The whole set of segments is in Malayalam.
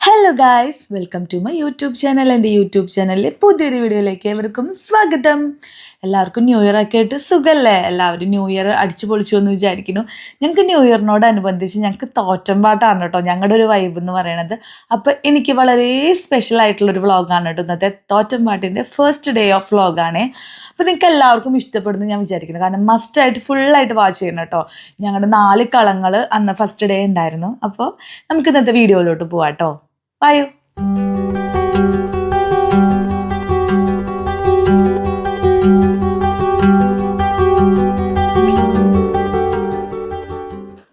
Hello guys, welcome to my YouTube channel. എൻ്റെ യൂട്യൂബ് ചാനലിലെ പുതിയൊരു വീഡിയോയിലേക്ക് ഏവർക്കും സ്വാഗതം. എല്ലാവർക്കും ന്യൂ ഇയർ ഒക്കെ ആയിട്ട് സുഖമല്ലേ? എല്ലാവരും ന്യൂ ഇയർ അടിച്ചു പൊളിച്ചു എന്ന് വിചാരിക്കുന്നു. ഞങ്ങൾക്ക് ന്യൂ ഇയറിനോടനുബന്ധിച്ച് ഞങ്ങൾക്ക് തോറ്റമ്പാട്ടാണ് കേട്ടോ ഞങ്ങളുടെ ഒരു വൈബ് എന്ന് പറയണത്. അപ്പോൾ എനിക്ക് വളരെ സ്പെഷ്യൽ ആയിട്ടുള്ളൊരു വ്ളോഗാണ് കേട്ടോ ഇന്നത്തെ. തോറ്റമ്പാട്ടിൻ്റെ ഫസ്റ്റ് ഡേ ഓഫ് വ്ളോഗാണ്. അപ്പോൾ നിങ്ങൾക്ക് എല്ലാവർക്കും ഇഷ്ടപ്പെടുന്നു ഞാൻ വിചാരിക്കുന്നു. കാരണം മസ്റ്റായിട്ട് ഫുള്ളായിട്ട് വാച്ച് ചെയ്യണം കേട്ടോ. ഞങ്ങളുടെ 4 കളങ്ങൾ അന്ന് ഫസ്റ്റ് ഡേ ഉണ്ടായിരുന്നു. അപ്പോൾ നമുക്ക് ഇന്നത്തെ വീഡിയോയിലോട്ട് പോവാം കേട്ടോ. വായോ.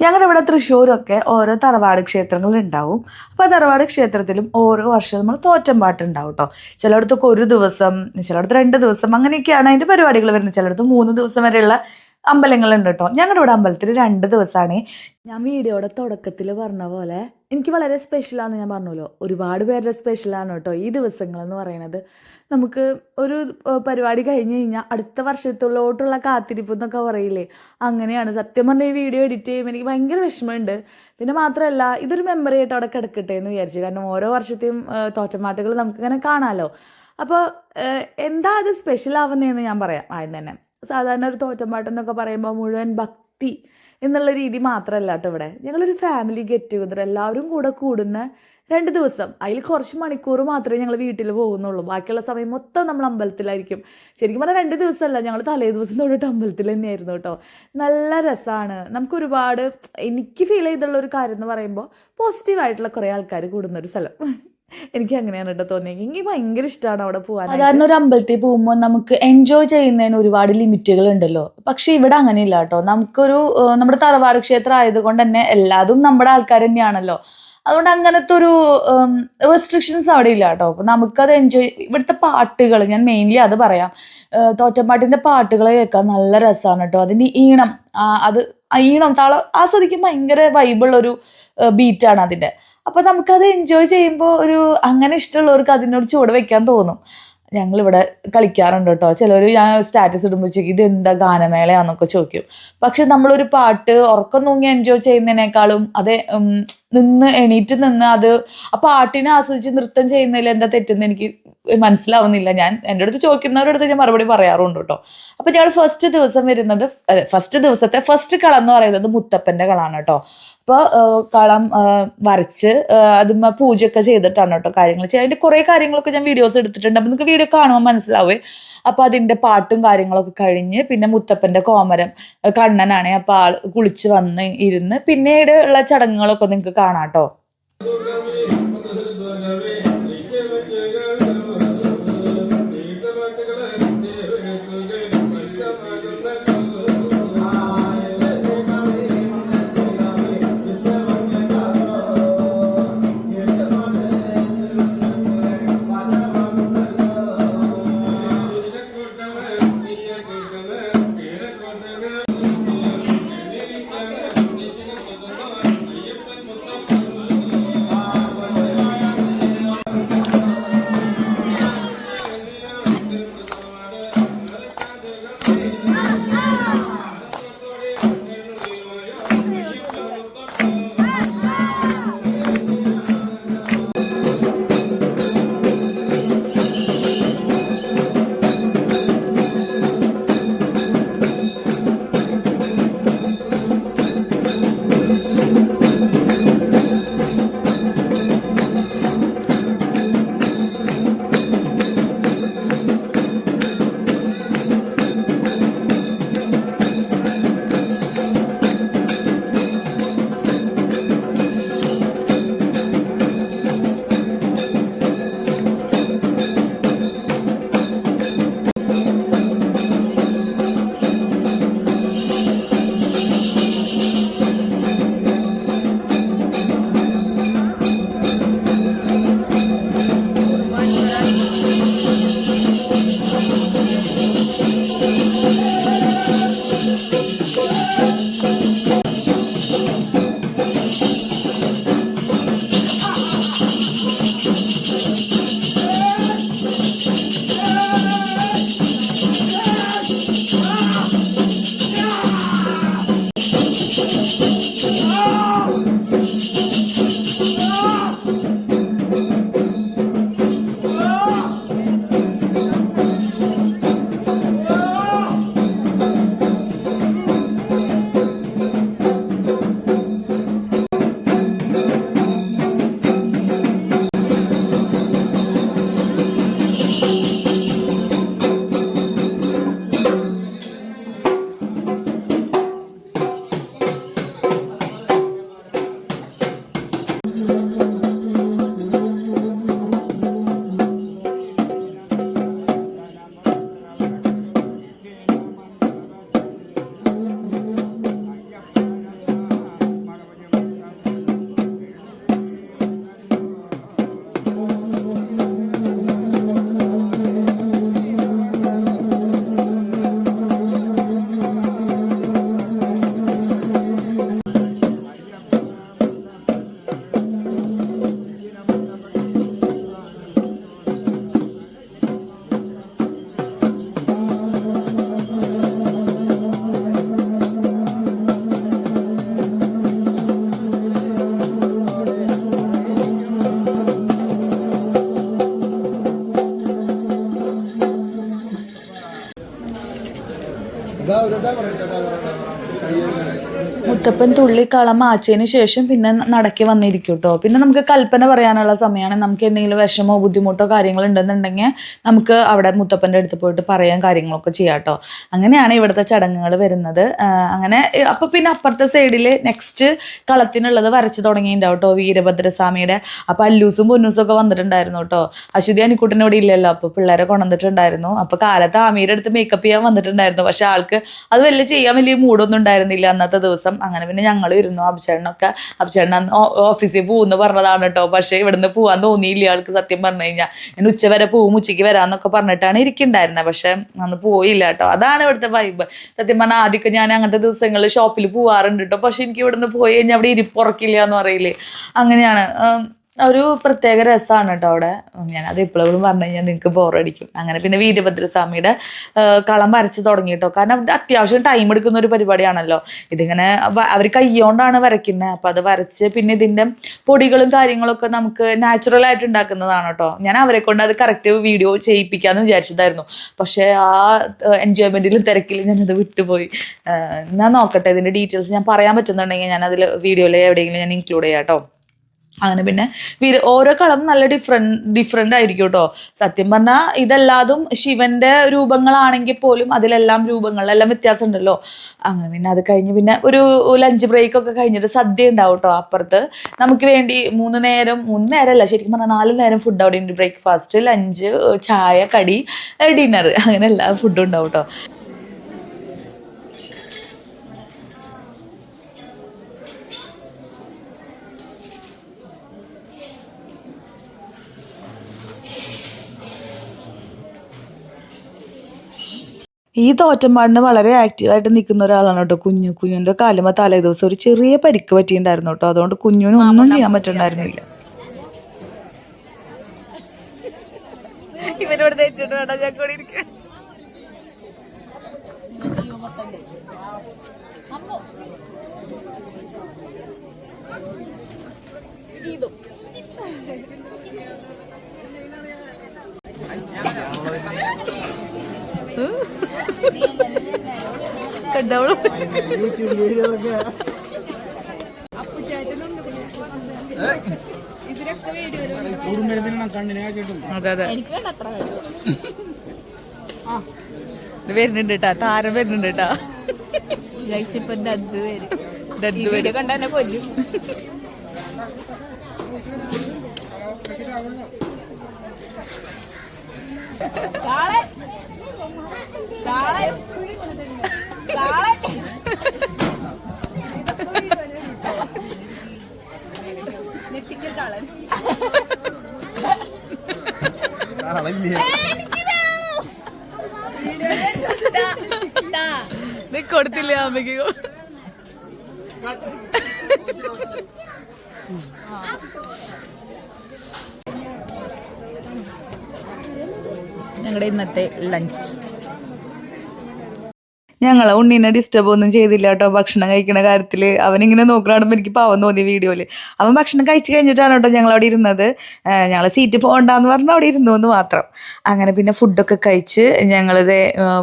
ഞങ്ങളുടെ ഇവിടെ തൃശ്ശൂരൊക്കെ ഓരോ തറവാട് ക്ഷേത്രങ്ങൾ ഉണ്ടാവും. അപ്പോൾ ആ തറവാട് ക്ഷേത്രത്തിലും ഓരോ വർഷവും നമ്മൾ തോറ്റമ്പാട്ട് ഉണ്ടാവും കേട്ടോ. ചിലയിടത്തൊക്കെ 1 ദിവസം, ചിലയിടത്ത് 2 ദിവസം, അങ്ങനെയൊക്കെയാണ് അതിൻ്റെ പരിപാടികൾ വരുന്നത്. ചിലയിടത്ത് 3 ദിവസം വരെയുള്ള അമ്പലങ്ങളുണ്ട് കേട്ടോ. ഞങ്ങളുടെ ഇവിടെ അമ്പലത്തിൽ 2 ദിവസമാണ്. ഞാൻ വീഡിയോയുടെ തുടക്കത്തിൽ പറഞ്ഞ പോലെ എനിക്ക് വളരെ സ്പെഷ്യലാണെന്ന് ഞാൻ പറഞ്ഞല്ലോ. ഒരുപാട് പേരുടെ സ്പെഷ്യലാണ് കേട്ടോ ഈ ദിവസങ്ങളെന്ന് പറയുന്നത്. നമുക്ക് ഒരു പരിപാടി കഴിഞ്ഞ് കഴിഞ്ഞാൽ അടുത്ത വർഷത്തിലോട്ടുള്ള കാത്തിരിപ്പ് എന്നൊക്കെ പറയില്ലേ, അങ്ങനെയാണ്. സത്യം പറഞ്ഞാൽ ഈ വീഡിയോ എഡിറ്റ് ചെയ്യുമ്പോൾ എനിക്ക് ഭയങ്കര വിഷമമുണ്ട്. പിന്നെ മാത്രമല്ല, ഇതൊരു മെമ്മറി ആയിട്ട് അവിടെ കിടക്കട്ടെ എന്ന് വിചാരിച്ചു. കാരണം ഓരോ വർഷത്തെയും തോറ്റമാട്ടുകൾ നമുക്കിങ്ങനെ കാണാമല്ലോ. അപ്പോൾ എന്താ അത് സ്പെഷ്യൽ ആവുന്നതെന്ന് ഞാൻ പറയാം ആദ്യം തന്നെ. സാധാരണ ഒരു തോറ്റമ്പാട്ടെന്നൊക്കെ പറയുമ്പോൾ മുഴുവൻ ഭക്തി എന്നുള്ള രീതി മാത്രമല്ല കേട്ടോ. ഇവിടെ ഞങ്ങളൊരു ഫാമിലി ഗെറ്റ് ടുഗദർ, എല്ലാവരും കൂടെ കൂടുന്ന 2 ദിവസം. അതിൽ കുറച്ച് മണിക്കൂർ മാത്രമേ ഞങ്ങൾ വീട്ടിൽ പോകുന്നുള്ളൂ. ബാക്കിയുള്ള സമയം മൊത്തം നമ്മൾ അമ്പലത്തിലായിരിക്കും. ശരിക്കും പറഞ്ഞാൽ 2 ദിവസമല്ല, ഞങ്ങൾ തലേ ദിവസം തൊട്ടിട്ട് അമ്പലത്തിൽ തന്നെയായിരുന്നു കേട്ടോ. നല്ല രസമാണ്. നമുക്ക് ഒരുപാട് എനിക്ക് ഫീൽ ചെയ്തുള്ളൊരു കാര്യം എന്ന് പറയുമ്പോൾ പോസിറ്റീവായിട്ടുള്ള കുറേ ആൾക്കാർ കൂടുന്നൊരു സ്ഥലം. എനിക്ക് അങ്ങനെയാണ് കേട്ടോ തോന്നിയത്. എനിക്ക് ഭയങ്കര ഇഷ്ടമാണ് അവിടെ പോകാൻ. സാധാരണ ഒരു അമ്പലത്തിൽ പോകുമ്പോൾ നമുക്ക് എൻജോയ് ചെയ്യുന്നതിന് ഒരുപാട് ലിമിറ്റുകൾ ഉണ്ടല്ലോ. പക്ഷെ ഇവിടെ അങ്ങനെയില്ല കേട്ടോ. നമുക്കൊരു നമ്മുടെ തറവാട് ക്ഷേത്രം ആയതുകൊണ്ട് തന്നെ എല്ലാതും നമ്മുടെ ആൾക്കാർ തന്നെയാണല്ലോ. അതുകൊണ്ട് അങ്ങനത്തെ ഒരു റെസ്ട്രിക്ഷൻസ് അവിടെ ഇല്ല കേട്ടോ. അപ്പോൾ നമുക്കത് എൻജോയ്. ഇവിടുത്തെ പാട്ടുകൾ ഞാൻ മെയിൻലി അത് പറയാം. തോറ്റമ്പാട്ടിൻ്റെ പാട്ടുകൾ കേൾക്കാൻ നല്ല രസമാണ് കേട്ടോ. അതിൻ്റെ ഈണം, അത് ഈണം താളം ആസ്വദിക്കുമ്പോൾ ഭയങ്കര വൈബുള്ളൊരു ബീറ്റാണ് അതിൻ്റെ. അപ്പോൾ നമുക്കത് എൻജോയ് ചെയ്യുമ്പോൾ ഒരു അങ്ങനെ ഇഷ്ടമുള്ളവർക്ക് അതിനോട് ചുവട് വെക്കാൻ തോന്നും. ഞങ്ങളിവിടെ കളിക്കാറുണ്ട് കേട്ടോ. ചിലർ ഞാൻ സ്റ്റാറ്റസ് ഇടുമ്പോഴേക്കും ഇത് എന്താ ഗാനമേളയാന്നൊക്കെ ചോദിക്കും. പക്ഷെ നമ്മളൊരു പാട്ട് ഉറക്കം തൂങ്ങി എൻജോയ് ചെയ്യുന്നതിനേക്കാളും അതേ എണീറ്റ് നിന്ന് അത് ആ പാട്ടിനെ ആസ്വദിച്ച് നൃത്തം ചെയ്യുന്നതിൽ എന്താ തെറ്റെന്ന് എനിക്ക് മനസ്സിലാവുന്നില്ല. ഞാൻ എൻ്റെ അടുത്ത് ചോദിക്കുന്നവരുടെ അടുത്ത് ഞാൻ മറുപടി പറയാറുണ്ട് കേട്ടോ. അപ്പോൾ ഞങ്ങൾ ഫസ്റ്റ് ദിവസം വരുന്നത്, ഫസ്റ്റ് ദിവസത്തെ ഫസ്റ്റ് കളം എന്ന് പറയുന്നത് മുത്തപ്പൻ്റെ കളമാണ് കേട്ടോ. അപ്പോൾ കളം വരച്ച് അതുമ്മ പൂജയൊക്കെ ചെയ്തിട്ടാണ് കേട്ടോ കാര്യങ്ങൾ ചെയ്യുക. അതിൻ്റെ കുറേ കാര്യങ്ങളൊക്കെ ഞാൻ വീഡിയോസ് എടുത്തിട്ടുണ്ട്. അപ്പോൾ നിങ്ങൾക്ക് വീഡിയോ കാണുമ്പോൾ മനസ്സിലാവേ. അപ്പോൾ അതിൻ്റെ പാട്ടും കാര്യങ്ങളൊക്കെ കഴിഞ്ഞ് പിന്നെ മുത്തപ്പൻ്റെ കോമരം കണ്ണനാണ്. അപ്പോൾ ആൾ കുളിച്ച് വന്ന് ഇരുന്ന് പിന്നീട് ഉള്ള ചടങ്ങുകളൊക്കെ നിങ്ങൾക്ക് കാണാം കേട്ടോ. മുത്തപ്പൻ തുള്ളി കളം മാച്ചതിന് ശേഷം പിന്നെ നടക്കി വന്നിരിക്കും കേട്ടോ. പിന്നെ നമുക്ക് കൽപ്പന പറയാനുള്ള സമയമാണ്. നമുക്ക് എന്തെങ്കിലും വിഷമോ ബുദ്ധിമുട്ടോ കാര്യങ്ങൾ ഉണ്ടെന്നുണ്ടെങ്കിൽ നമുക്ക് അവിടെ മുത്തപ്പൻ്റെ അടുത്ത് പോയിട്ട് പറയാൻ കാര്യങ്ങളൊക്കെ ചെയ്യാം കേട്ടോ. അങ്ങനെയാണ് ഇവിടുത്തെ ചടങ്ങുകൾ വരുന്നത്. അങ്ങനെ അപ്പോൾ പിന്നെ അപ്പുറത്തെ സൈഡിൽ നെക്സ്റ്റ് കളത്തിനുള്ളത് വരച്ച് തുടങ്ങിയിട്ടുണ്ടാവും കേട്ടോ വീരഭദ്രസ്വാമിയുടെ. അപ്പോൾ അല്ലൂസും പൊന്നൂസും ഒക്കെ വന്നിട്ടുണ്ടായിരുന്നു കേട്ടോ. അശ്വതി അനിക്കുട്ടനോട് ഇല്ലല്ലോ, അപ്പോൾ പിള്ളേരെ കൊണ്ടുവന്നിട്ടുണ്ടായിരുന്നു. അപ്പോൾ കാലത്ത് ആമീരുടെ അടുത്ത് മേക്കപ്പ് ചെയ്യാൻ വന്നിട്ടുണ്ടായിരുന്നു. പക്ഷെ ആൾക്ക് അത് ചെയ്യാൻ വലിയ മൂഡൊന്നും ഉണ്ടായിരുന്നില്ല അന്നത്തെ ദിവസം. അങ്ങനെ പിന്നെ ഞങ്ങൾ ഇരുന്നു. അഭിചേട്ടൻ ഓഫീസിൽ പോകുമെന്ന് പറഞ്ഞതാണ് കേട്ടോ. പക്ഷേ ഇവിടുന്ന് പോകാൻ തോന്നിയില്ല ആൾക്ക്. സത്യം പറഞ്ഞു കഴിഞ്ഞാൽ ഞാൻ ഉച്ച വരെ പോവും, ഉച്ചയ്ക്ക് വരാമെന്നൊക്കെ പറഞ്ഞിട്ടാണ് ഇരിക്കുന്നുണ്ടായിരുന്നത്. പക്ഷെ അന്ന് പോയില്ല കേട്ടോ. അതാണ് ഇവിടുത്തെ വൈബ്. സത്യം പറഞ്ഞാൽ ആദ്യമൊക്കെ ഞാൻ അങ്ങനത്തെ ദിവസങ്ങളിൽ ഷോപ്പിൽ പോകാറുണ്ട് കേട്ടോ. പക്ഷെ എനിക്ക് ഇവിടുന്ന് പോയി കഴിഞ്ഞാൽ അവിടെ ഇരിപ്പുറക്കില്ല എന്ന് പറയില്ലേ, അങ്ങനെയാണ്. ഒരു പ്രത്യേക രസമാണ് കേട്ടോ അവിടെ. ഞാനത് ഇപ്പോഴും പറഞ്ഞു കഴിഞ്ഞാൽ നിങ്ങൾക്ക് ബോറടിക്കും. അങ്ങനെ പിന്നെ വീരഭദ്രസ്വാമിയുടെ കളം വരച്ച് തുടങ്ങി കേട്ടോ. കാരണം അത്യാവശ്യം ടൈം എടുക്കുന്ന ഒരു പരിപാടിയാണല്ലോ ഇതിങ്ങനെ. അവർ കൈകൊണ്ടാണ് വരയ്ക്കുന്നത്. അപ്പം അത് വരച്ച് പിന്നെ ഇതിൻ്റെ പൊടികളും കാര്യങ്ങളൊക്കെ നമുക്ക് നാച്ചുറലായിട്ട് ഉണ്ടാക്കുന്നതാണ് കേട്ടോ. ഞാൻ അവരെ കൊണ്ട് അത് കറക്റ്റ് വീഡിയോ ചെയ്യിപ്പിക്കാമെന്ന് വിചാരിച്ചതായിരുന്നു. പക്ഷേ ആ എൻജോയ്മെൻറ്റിലും തിരക്കിൽ ഞാനത് വിട്ടുപോയി. ഞാൻ നോക്കട്ടെ, ഇതിൻ്റെ ഡീറ്റെയിൽസ് ഞാൻ പറയാൻ പറ്റുന്നുണ്ടെങ്കിൽ ഞാൻ അതിൽ വീഡിയോയിൽ എവിടെയെങ്കിലും ഞാൻ ഇൻക്ലൂഡ് ചെയ്യാം കേട്ടോ. അങ്ങനെ പിന്നെ ഓരോ കളം നല്ല ഡിഫറെൻ്റ് ആയിരിക്കും കേട്ടോ. സത്യം പറഞ്ഞാൽ ഇതെല്ലാതും ശിവൻ്റെ രൂപങ്ങളാണെങ്കിൽ പോലും അതിലെല്ലാം രൂപങ്ങളിലെല്ലാം വ്യത്യാസം ഉണ്ടല്ലോ. അങ്ങനെ പിന്നെ അത് കഴിഞ്ഞ് പിന്നെ ഒരു ലഞ്ച് ബ്രേക്കൊക്കെ കഴിഞ്ഞിട്ട് സദ്യ ഉണ്ടാവും കേട്ടോ അപ്പുറത്ത്. നമുക്ക് വേണ്ടി 3 നേരമല്ല ശരിക്കും പറഞ്ഞാൽ 4 നേരം ഫുഡ് അവിടെ ഉണ്ട്. ബ്രേക്ക്ഫാസ്റ്റ്, ലഞ്ച്, ചായ, കടി, ഡിന്നർ, അങ്ങനെ എല്ലാ ഫുഡും ഉണ്ടാവും കേട്ടോ. ഈ തോറ്റമ്പാടിന് വളരെ ആക്റ്റീവായിട്ട് നിൽക്കുന്ന ഒരാളാണ് കേട്ടോ കുഞ്ഞുൻ്റെ കാലുമ്പോൾ തലേ ദിവസം ഒരു ചെറിയ പരിക്ക് പറ്റിയിട്ടുണ്ടായിരുന്നു കേട്ടോ. അതുകൊണ്ട് കുഞ്ഞിന് ഒന്നും ചെയ്യാൻ പറ്റുന്നുണ്ടായിരുന്നില്ല. ഇവരോട് തെറ്റിട്ട് വേണ്ട ഞാൻ കൂടി ഇരിക്കാൻ. കണ്ടവളും അതെ അതെ ഇത് വരുന്നുണ്ട് കേട്ടാ, താരം വരുന്നുണ്ട് കേട്ടാ. കണ്ടെന്നെ കൊല്ലും. കൊടുത്തില്ലേ അമ്മയ്ക്ക്? ഞങ്ങളുടെ ഇന്നത്തെ ലഞ്ച്. ഞങ്ങൾ ഉണ്ണീനെ ഡിസ്റ്റർബ് ഒന്നും ചെയ്തില്ല കേട്ടോ ഭക്ഷണം കഴിക്കുന്ന കാര്യത്തിൽ. അവനിങ്ങനെ നോക്കണമെങ്കിൽ എനിക്ക് പാവം തോന്നി വീഡിയോയിൽ. അവൻ ഭക്ഷണം കഴിച്ച് കഴിഞ്ഞിട്ടാണ് കേട്ടോ ഞങ്ങളവിടെ ഇരുന്നത്. ഞങ്ങൾ സീറ്റ് പോകണ്ടെന്ന് പറഞ്ഞാൽ അവിടെ ഇരുന്നു എന്ന് മാത്രം. അങ്ങനെ പിന്നെ ഫുഡൊക്കെ കഴിച്ച് ഞങ്ങളിത്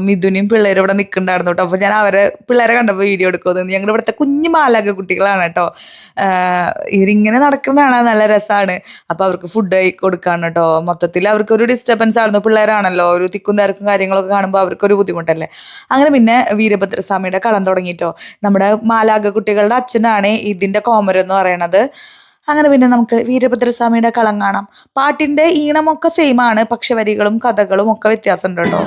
മിഥുനും പിള്ളേരും ഇവിടെ നിൽക്കുന്നുണ്ടായിരുന്നു കേട്ടോ. അപ്പോൾ ഞാൻ അവരെ പിള്ളേരെ കണ്ടപ്പോൾ വീഡിയോ എടുക്കുമെന്ന്. ഞങ്ങളുടെ ഇവിടുത്തെ കുഞ്ഞു മാലാക കുട്ടികളാണ് കേട്ടോ. ഇവരിങ്ങനെ നടക്കുന്നതാണ് നല്ല രസമാണ്. അപ്പോൾ അവർക്ക് ഫുഡ് കൊടുക്കാണ് കേട്ടോ. മൊത്തത്തിൽ അവർക്കൊരു ഡിസ്റ്റർബൻസ് ആയിരുന്നു. പിള്ളേരാണല്ലോ, ഒരു തിക്കും തിരക്കും കാര്യങ്ങളൊക്കെ കാണുമ്പോൾ അവർക്കൊരു ബുദ്ധിമുട്ടല്ലേ. അങ്ങനെ പിന്നെ വീരഭദ്രസ്വാമിയുടെ കളം തുടങ്ങിയിട്ടോ. നമ്മുടെ മാലാക കുട്ടികളുടെ അച്ഛനാണ് ഇതിൻ്റെ കോമരം എന്ന് പറയണത്. അങ്ങനെ പിന്നെ നമുക്ക് വീരഭദ്രസ്വാമിയുടെ കളം കാണാം. പാട്ടിൻ്റെ ഈണമൊക്കെ സെയിം ആണ്, പക്ഷെ വരികളും കഥകളും ഒക്കെ വ്യത്യാസമുണ്ട് കേട്ടോ.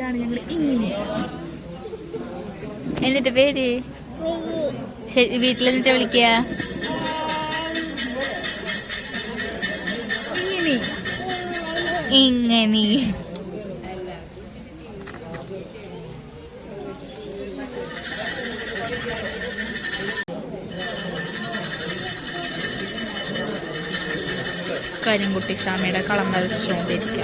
ഇതാണ് ഞങ്ങൾ ഇങ്ങനെ. എന്നിട്ട് പേര് വീട്ടിൽ എന്നിട്ട് വിളിക്കുക ഇങ്ങനെ. കരിങ്കുട്ടി സ്വാമിയുടെ കളം വരച്ചുകൊണ്ടിരിക്കുക.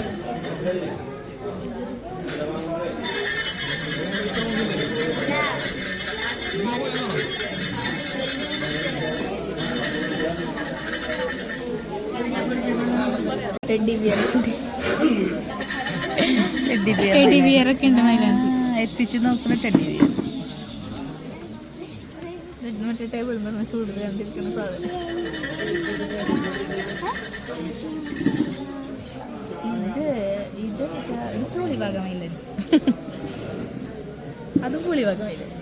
ടെഡി ബിയറൊക്കെ ഉണ്ട് മൈലാഞ്ചി എത്തിച്ച് നോക്കുന്ന ടെഡി ബിയർ. മറ്റേ ടേബിൾ ചൂട് കണ്ടിരിക്കുന്ന സാധനം. ഇത് പുളിഭാഗ മൈലാഞ്ചി. അത് പുളിഭാഗ മൈലാഞ്ചി.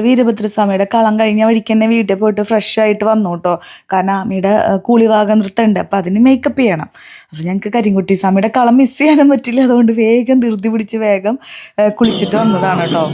വീരഭദ്രസ്വാമിയുടെ കളം കഴിഞ്ഞ വഴിക്ക് തന്നെ വീട്ടിൽ പോയിട്ട് ഫ്രഷ് ആയിട്ട് വന്നു കേട്ടോ. കാരണം ആമിയുടെ കൂളിവാക നൃത്തം ഉണ്ട്, അപ്പം അതിന് മേക്കപ്പ് ചെയ്യണം. അപ്പം ഞങ്ങൾക്ക് കരിങ്കുട്ടി സ്വാമിയുടെ കളം മിസ് ചെയ്യാനും പറ്റില്ല. അതുകൊണ്ട് വേഗം ധൃതി പിടിച്ച് വേഗം കുളിച്ചിട്ട് വന്നതാണ് കേട്ടോ.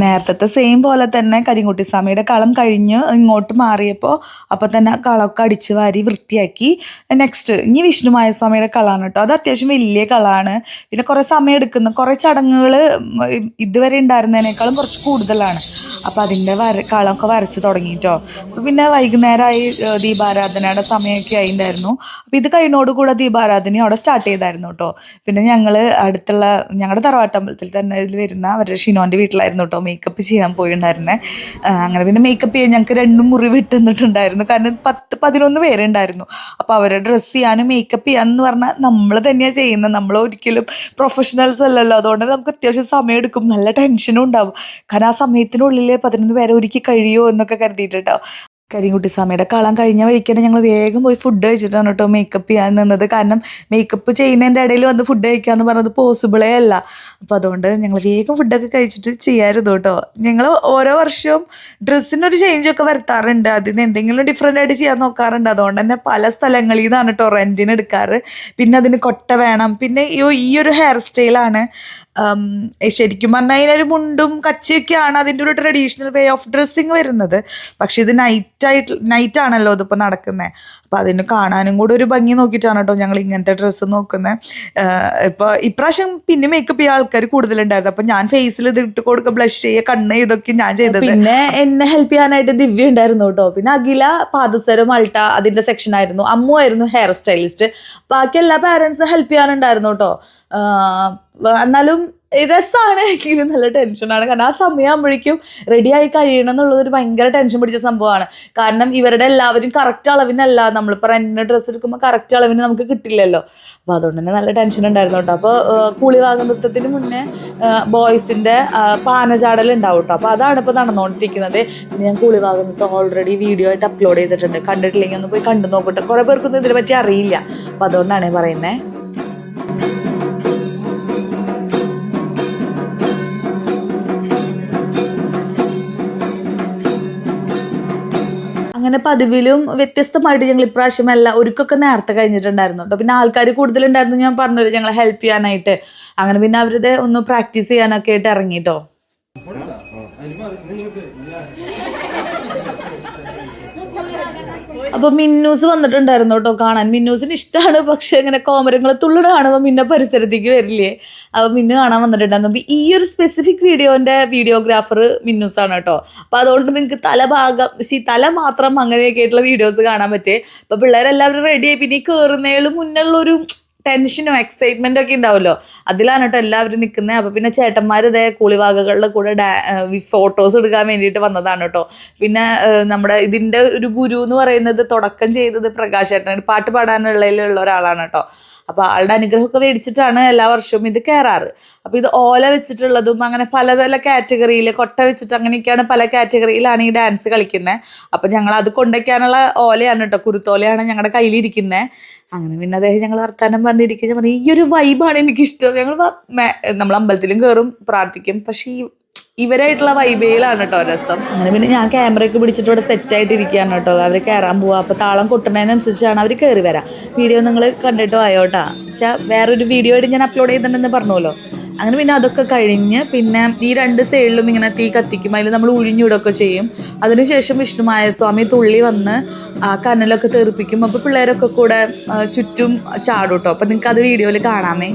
നേരത്തെ സെയിം പോലെ തന്നെ കരിങ്കുട്ടി സ്വാമിയുടെ കളം കഴിഞ്ഞ് ഇങ്ങോട്ട് മാറിയപ്പോൾ അപ്പോൾ തന്നെ കളമൊക്കെ അടിച്ച് വാരി വൃത്തിയാക്കി. നെക്സ്റ്റ് ഇനി വിഷ്ണുമായ സ്വാമിയുടെ കളമാണ് കേട്ടോ. അത് അത്യാവശ്യം വലിയ കളമാണ്. പിന്നെ കുറേ സമയം എടുക്കുന്ന കുറേ ചടങ്ങുകൾ ഇതുവരെ ഉണ്ടായിരുന്നതിനേക്കാളും കുറച്ച് കൂടുതലാണ്. അപ്പോൾ അതിൻ്റെ കളമൊക്കെ വരച്ച് തുടങ്ങിയിട്ടോ. അപ്പോൾ പിന്നെ വൈകുന്നേരമായി ദീപാരാധനയുടെ സമയമൊക്കെ ആയിട്ടുണ്ടായിരുന്നു. അപ്പോൾ ഇത് കഴിഞ്ഞോടുകൂടെ ദീപാരാധന അവിടെ സ്റ്റാർട്ട് ചെയ്തായിരുന്നു കേട്ടോ. പിന്നെ ഞങ്ങൾ അടുത്തുള്ള ഞങ്ങളുടെ തറവാട്ടമ്പലത്തിൽ തന്നെ ഇതിൽ വരുന്ന അവരുടെ ഷിനോൻ്റെ വീട്ടിലായിരുന്നു കേട്ടോ മേക്കപ്പ് ചെയ്യാൻ പോയിട്ടുണ്ടായിരുന്നേ. അങ്ങനെ പിന്നെ മേക്കപ്പ് ചെയ്യാൻ ഞങ്ങൾക്ക് 2 മുറി വിട്ടുന്നിട്ടുണ്ടായിരുന്നു. കാരണം 10-11 പേരുണ്ടായിരുന്നു. അപ്പോൾ അവരെ ഡ്രസ്സ് ചെയ്യാനും മേക്കപ്പ് ചെയ്യാനെന്ന് പറഞ്ഞാൽ നമ്മൾ തന്നെയാണ് ചെയ്യുന്നത്. നമ്മൾ ഒരിക്കലും പ്രൊഫഷണൽസ് അല്ലല്ലോ. അതുകൊണ്ട് നമുക്ക് അത്യാവശ്യം സമയം എടുക്കും, നല്ല ടെൻഷനും ഉണ്ടാവും. കാരണം ആ സമയത്തിനുള്ളിൽ 11 പേരെ ഒരുക്കി കഴിയുമോ എന്നൊക്കെ കരുതിയിട്ട് കേട്ടോ. കരിങ്കുട്ടിസ്വാമിയുടെ കളം കഴിഞ്ഞ വഴിക്കാണ് ഞങ്ങൾ വേഗം പോയി ഫുഡ് കഴിച്ചിട്ടാണ് കേട്ടോ മേക്കപ്പ് ചെയ്യാൻ നിന്നത്. കാരണം മേക്കപ്പ് ചെയ്യുന്നതിൻ്റെ ഇടയിൽ വന്ന് ഫുഡ് കഴിക്കാമെന്ന് പറഞ്ഞത് പോസിബിളേ അല്ല. അപ്പോൾ അതുകൊണ്ട് ഞങ്ങൾ വേഗം ഫുഡൊക്കെ കഴിച്ചിട്ട് ചെയ്യാമായിരുന്നു കേട്ടോ. ഞങ്ങൾ ഓരോ വർഷവും ഡ്രസ്സിനൊരു ചേഞ്ചൊക്കെ വരുത്താറുണ്ട്, അതിന് എന്തെങ്കിലും ഡിഫറെൻ്റ് ആയിട്ട് ചെയ്യാൻ നോക്കാറുണ്ട്. അതുകൊണ്ട് തന്നെ പല സ്ഥലങ്ങളിൽ നിന്നാണ് കേട്ടോ റെൻറ്റിന് എടുക്കാറ്. പിന്നെ അതിന് കൊട്ട വേണം, പിന്നെ ഈ ഒരു ഹെയർ സ്റ്റൈലാണ് ശരിക്കും പറഞ്ഞാൽ അതിനൊരു മുണ്ടും കച്ചിയൊക്കെയാണ് അതിൻ്റെ ഒരു ട്രഡീഷണൽ വേ ഓഫ് ഡ്രസ്സിങ് വരുന്നത്. പക്ഷെ ഇത് നൈറ്റാണല്ലോ ഇതിപ്പോൾ നടക്കുന്നത്. അപ്പോൾ അതിന് കാണാനും കൂടെ ഒരു ഭംഗി നോക്കിയിട്ടാണ് കേട്ടോ ഞങ്ങൾ ഇങ്ങനത്തെ ഡ്രസ്സ് നോക്കുന്നത്. ഇപ്പോൾ ഇപ്രാവശ്യം പിന്നെ മേക്കപ്പ് ചെയ്യാൻ ആൾക്കാർ കൂടുതലുണ്ടായിരുന്നു. അപ്പോൾ ഞാൻ ഫേസിൽ ഇത് ഇട്ട് കൊടുക്കുക, ബ്ലഷ് ചെയ്യുക, കണ്ണ് ഇതൊക്കെ ഞാൻ ചെയ്തത്. പിന്നെ എന്നെ ഹെൽപ്പ് ചെയ്യാനായിട്ട് ദിവ്യ ഉണ്ടായിരുന്നു കേട്ടോ. പിന്നെ അഖില പാദസരം അൾട്ട അതിൻ്റെ സെക്ഷൻ ആയിരുന്നു. അമ്മു ആയിരുന്നു ഹെയർ സ്റ്റൈലിസ്റ്റ്. ബാക്കി എല്ലാ പാരൻസും ഹെൽപ്പ് ചെയ്യാനുണ്ടായിരുന്നു കേട്ടോ. എന്നാലും രസമാണ്, എങ്കിലും നല്ല ടെൻഷനാണ്. കാരണം ആ സമയമാകുമ്പോഴേക്കും റെഡിയായി കഴിയണം എന്നുള്ളതൊരു ഭയങ്കര ടെൻഷൻ പിടിച്ച സംഭവമാണ്. കാരണം ഇവരുടെ എല്ലാവരും കറക്റ്റ് അളവിനല്ല, നമ്മളിപ്പോൾ റെൻറ്റിന് ഡ്രസ്സ് എടുക്കുമ്പോൾ കറക്റ്റ് അളവിന് നമുക്ക് കിട്ടില്ലല്ലോ. അപ്പോൾ അതുകൊണ്ട് തന്നെ നല്ല ടെൻഷൻ ഉണ്ടായിരുന്നു കേട്ടോ. അപ്പോൾ കൂളിവാക നൃത്തത്തിന് മുന്നേ ബോയ്സിൻ്റെ പാനചാടൽ ഉണ്ടാവും കേട്ടോ. അപ്പോൾ അതാണ് ഇപ്പോൾ നടന്നുകൊണ്ടിരിക്കുന്നത്. പിന്നെ ഞാൻ കൂളിവാക നൃത്തം ഓൾറെഡി വീഡിയോ ആയിട്ട് അപ്ലോഡ് ചെയ്തിട്ടുണ്ട്. കണ്ടിട്ടില്ലെങ്കിൽ ഒന്ന് പോയി കണ്ടു നോക്കട്ടെ. കുറേ പേർക്കൊന്നും ഇതിനെ പറ്റി അറിയില്ല. അപ്പോൾ അതുകൊണ്ടാണ് പറയുന്നത്. അങ്ങനെ പതിവിലും വ്യത്യസ്തമായിട്ട് ഞങ്ങൾ ഇപ്രാവശ്യം ഒരുക്കൊക്കെ നേരത്തെ കഴിഞ്ഞിട്ടുണ്ടായിരുന്നു കേട്ടോ. പിന്നെ ആൾക്കാർ കൂടുതലുണ്ടായിരുന്നു, ഞാൻ പറഞ്ഞത് ഞങ്ങളെ ഹെൽപ്പ് ചെയ്യാനായിട്ട്. അങ്ങനെ പിന്നെ അവരുടെ ഒന്ന് പ്രാക്ടീസ് ചെയ്യാനൊക്കെ ആയിട്ട് ഇറങ്ങി കേട്ടോ. അപ്പോൾ മിന്നൂസ് വന്നിട്ടുണ്ടായിരുന്നു കേട്ടോ കാണാൻ. മിന്നൂസിന് ഇഷ്ടമാണ്, പക്ഷെ ഇങ്ങനെ കോമരങ്ങൾ തുള്ളണ കാണുമ്പോൾ മിന്ന പരിസരത്തേക്ക് വരില്ലേ. അപ്പോൾ മിന്നു കാണാൻ വന്നിട്ടുണ്ടായിരുന്നു. അപ്പോൾ ഈ ഒരു സ്പെസിഫിക് വീഡിയോഗ്രാഫർ മിന്നൂസാണ് കേട്ടോ. അപ്പോൾ അതുകൊണ്ട് നിങ്ങൾക്ക് തല മാത്രം അങ്ങനെയൊക്കെ ആയിട്ടുള്ള വീഡിയോസ് കാണാൻ പറ്റേ. അപ്പോൾ പിള്ളേരെല്ലാവരും റെഡിയായി. പിന്നെ ഈ കയറുന്നതിലും മുന്നുള്ളൊരു ടെൻഷനും എക്സൈറ്റ്മെൻറ്റും ഒക്കെ ഉണ്ടാവുമല്ലോ, അതിലാണ് കേട്ടോ എല്ലാവരും നിൽക്കുന്നത്. അപ്പോൾ പിന്നെ ചേട്ടന്മാർ ഇതേ കൂളിവാകകളുടെ കൂടെ ഫോട്ടോസ് എടുക്കാൻ വേണ്ടിയിട്ട് വന്നതാണ് കേട്ടോ. പിന്നെ നമ്മുടെ ഇതിൻ്റെ ഒരു ഗുരു എന്ന് പറയുന്നത് തുടക്കം ചെയ്തത് പ്രകാശ് ചേട്ടൻ, പാട്ട് പാടാനുള്ളതിലുള്ള ഒരാളാണ് കേട്ടോ. അപ്പോൾ ആളുടെ അനുഗ്രഹമൊക്കെ മേടിച്ചിട്ടാണ് എല്ലാ വർഷവും ഇത് കയറാറ്. അപ്പോൾ ഇത് ഓല വെച്ചിട്ടുള്ളതും അങ്ങനെ പല കാറ്റഗറിയിൽ, കൊട്ട വെച്ചിട്ട് അങ്ങനെയൊക്കെയാണ് പല കാറ്റഗറിയിലാണ് ഈ ഡാൻസ് കളിക്കുന്നത്. അപ്പോൾ ഞങ്ങൾ അത് കൊണ്ടുവയ്ക്കാനുള്ള ഓലയാണ് കേട്ടോ, കുരുത്തോലയാണ് ഞങ്ങളുടെ കയ്യിലിരിക്കുന്നത്. അങ്ങനെ പിന്നെ അദ്ദേഹം ഞങ്ങൾ വർത്താനം പറഞ്ഞിരിക്കുക. ഞാൻ പറഞ്ഞു ഈ ഒരു വൈബാണ് എനിക്കിഷ്ടം. ഞങ്ങൾ നമ്മൾ അമ്പലത്തിലും കയറും പ്രാർത്ഥിക്കും, പക്ഷേ ഇവരായിട്ടുള്ള വൈബയിലാണ് കേട്ടോ രസം. അങ്ങനെ പിന്നെ ഞാൻ ക്യാമറയൊക്കെ പിടിച്ചിട്ട് ഇവിടെ സെറ്റായിട്ടിരിക്കുകയാണ് കേട്ടോ. അവർ കയറാൻ പോവുക. അപ്പോൾ താളം കൊട്ടുന്നതിനനുസരിച്ചാണ് അവർ കയറി വരാം. വീഡിയോ നിങ്ങൾ കണ്ടിട്ട് ആയോട്ടാ വെച്ചാൽ വേറൊരു വീഡിയോ ആയിട്ട് ഞാൻ അപ്ലോഡ് ചെയ്തിട്ടുണ്ടെന്ന് പറഞ്ഞല്ലോ. അങ്ങനെ പിന്നെ അതൊക്കെ കഴിഞ്ഞ് പിന്നെ ഈ രണ്ട് സൈഡിലും ഇങ്ങനെ തീ കത്തിക്കും, അതിൽ നമ്മൾ ഉഴിഞ്ഞിടൊക്കെ ചെയ്യും. അതിനുശേഷം വിഷ്ണുമായ സ്വാമി തുള്ളി വന്ന് ആ കനലൊക്കെ തെറിപ്പിക്കും. അപ്പോൾ പിള്ളേരൊക്കെ കൂടെ ചുറ്റും ചാടും കേട്ടോ. അപ്പോൾ നിങ്ങൾക്ക് അത് വീഡിയോയിൽ കാണാമേ.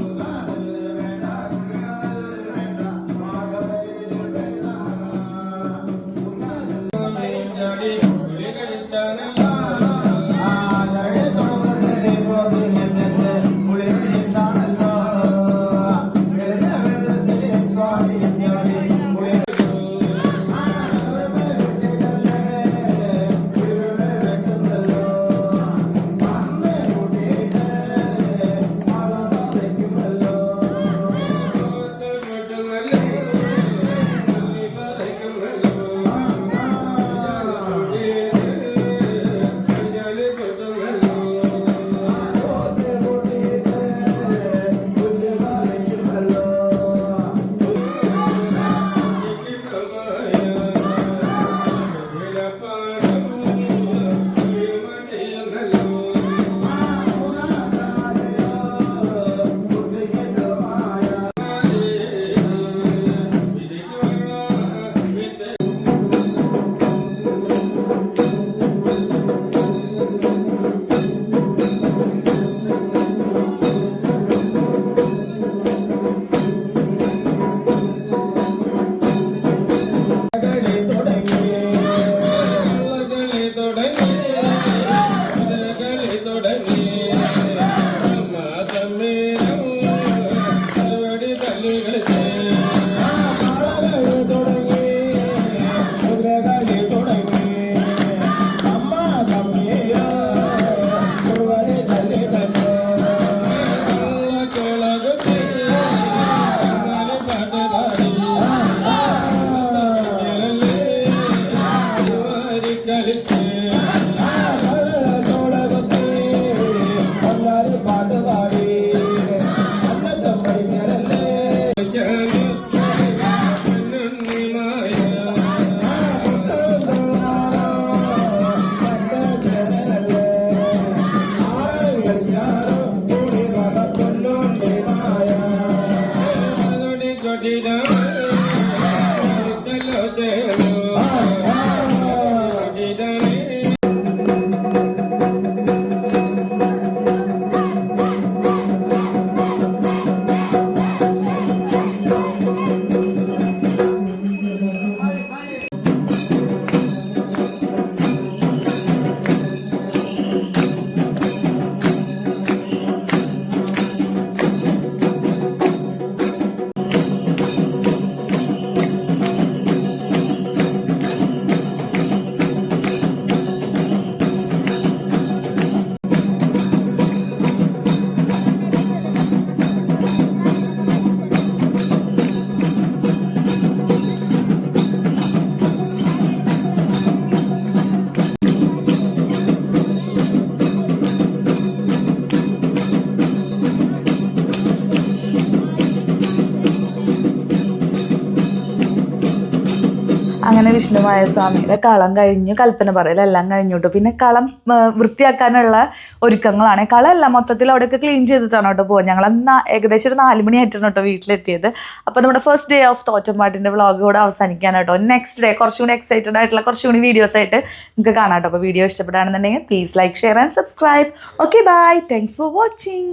അങ്ങനെ വിഷ്ണുമായ സ്വാമിയുടെ കളം കഴിഞ്ഞു, കൽപ്പന പറയലെല്ലാം കഴിഞ്ഞു കേട്ടോ. പിന്നെ കളം വൃത്തിയാക്കാനുള്ള ഒരുക്കങ്ങളാണ്. കളമല്ല, മൊത്തത്തിൽ അവിടെയൊക്കെ ക്ലീൻ ചെയ്തിട്ടാണ് കേട്ടോ പോകുക. ഞങ്ങൾ ഏകദേശം ഒരു 4 മണിയായിട്ടാണ് കേട്ടോ വീട്ടിലെത്തിയത്. അപ്പോൾ നമ്മുടെ ഫസ്റ്റ് ഡേ ഓഫ് തോറ്റംപാട്ടിൻ്റെ വ്ളോഗ് കൂടെ അവസാനിക്കാൻ കേട്ടോ. നെക്സ്റ്റ് ഡേ കുറച്ചുകൂടി എക്സൈറ്റഡ് ആയിട്ടുള്ള കുറച്ചുകൂടി വീഡിയോസ് ആയിട്ട് നിങ്ങൾക്ക് കാണാം കേട്ടോ. അപ്പോൾ വീഡിയോ ഇഷ്ടപ്പെടുകയാണെന്നുണ്ടെങ്കിൽ please like, share and subscribe. Okay, bye. Thanks for watching.